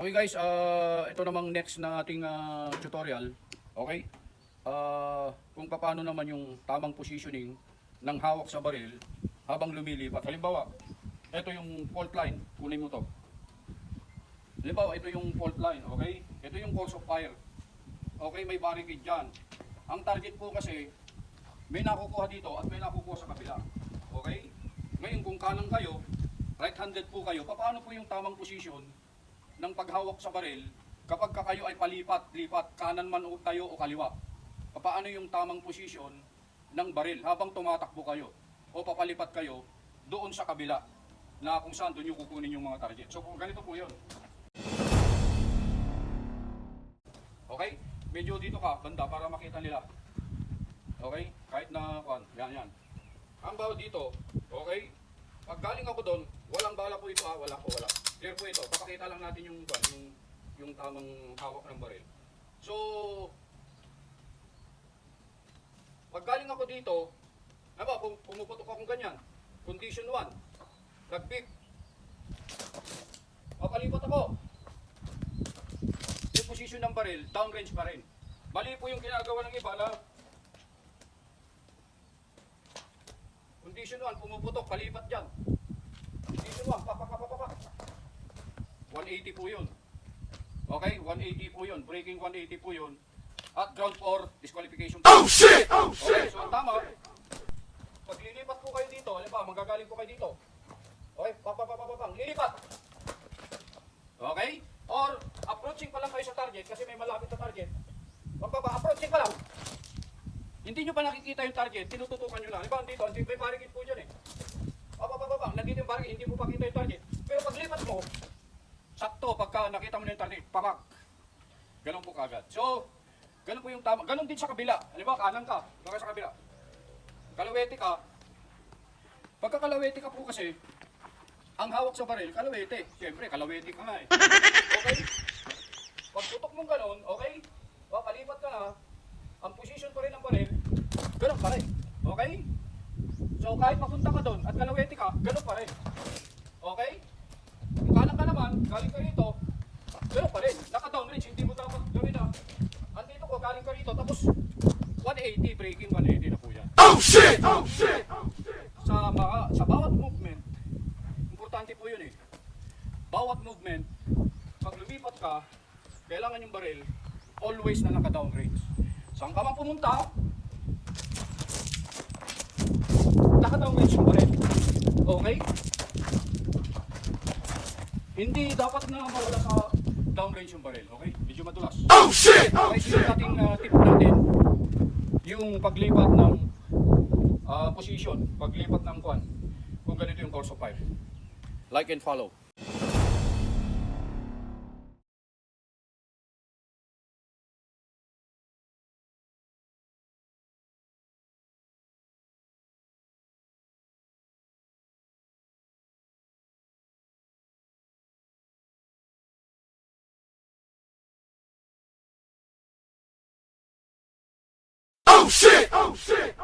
Okay guys, ito namang next na ating tutorial. Okay? Kung paano naman yung tamang positioning ng hawak sa baril habang lumilipat. Halimbawa, ito yung fault line. Kunin mo to. Halimbawa, ito yung fault line. Okay? Ito yung course of fire. Okay, may barricade dyan. Ang target po kasi, may nakukuha dito at may nakukuha sa kabila. Okay? Ngayon, kung kanan kayo, right-handed po kayo, paano po yung tamang position ng paghawak sa baril kapag kayo ay palipat-lipat, kanan man o tayo o kaliwa? Paano yung tamang posisyon ng baril habang tumatakbo kayo o papalipat kayo doon sa kabila na kung saan doon yung kukunin yung mga target. So ganito po yun. Okay? Medyo dito ka, banda, para makita nila. Okay? Kahit na, yan. Ang bawat dito, okay? Pag galing ako doon, walang bala po ito, wala. Clear po ito. Papakita lang natin yung tamang hawak ng baril. So, pag galing ako dito, kung pumuputok akong ganyan, condition 1, nag-pick, papalipat ako. Yung position ng baril, downrange pa rin. Mali po yung ginagawa ng iba na condition 1, pumuputok, palipat dyan. Condition 1, 180 po yun. Okay, 180 po yun. Breaking 180 po yun. At ground for disqualification. Oh shit! Oh shit! Okay, so tama. Pag lilipat po kayo dito, halimbawa, manggagaling po kayo dito. Okay, lilipat. Okay? Or, approaching pa lang kayo sa target kasi may malapit na target. Approaching pa lang. Hindi nyo pa nakikita yung target, tinututukan nyo lang. Halimbawa, dito, may barricade po dyan eh. Nandito yung barricade, hindi mo pa kita yung target. Pero pag lipat mo, sakto, pagka nakita mo na yung target, papak. Ganun po kagad. So, ganun po yung tama. Ganun din sa kabila. Halimbawa, kanan ka, baka sa kabila. Kalawete ka. Pagka kalawete ka po kasi, ang hawak sa baril, kalawete. Siyempre, kalawete ka nga eh. Okay? Pag putok mong ganun, okay? Palipat ka na, ang position pa rin ng baril, ganun pa rin. Okay? So, kahit mapunta ka doon at kalawete ka, ganun pa rin. Okay? Kung kanan ka naman, galing ka rito, ganun pa rin. Naka-downrange, hindi mo dapat gawin na. Andito ko, galing ka rito, tapos 180, breaking 180 na po yan. Oh shit! Oh shit! Sa bawat movement, importante po yun eh. Bawat movement, pag lumipat ka, kailangan yung baril, always na naka-downrange. Saan ka man pumunta, naka-downrange yung baril. Okay? Hindi dapat na mawala sa downrange yung baril, okay? Medyo madulas. Oh shit! Okay, so yung ating tip natin, yung paglipat ng position, paglipat ng kung ganito yung course of fire. Like and follow. Oh shit! Oh shit!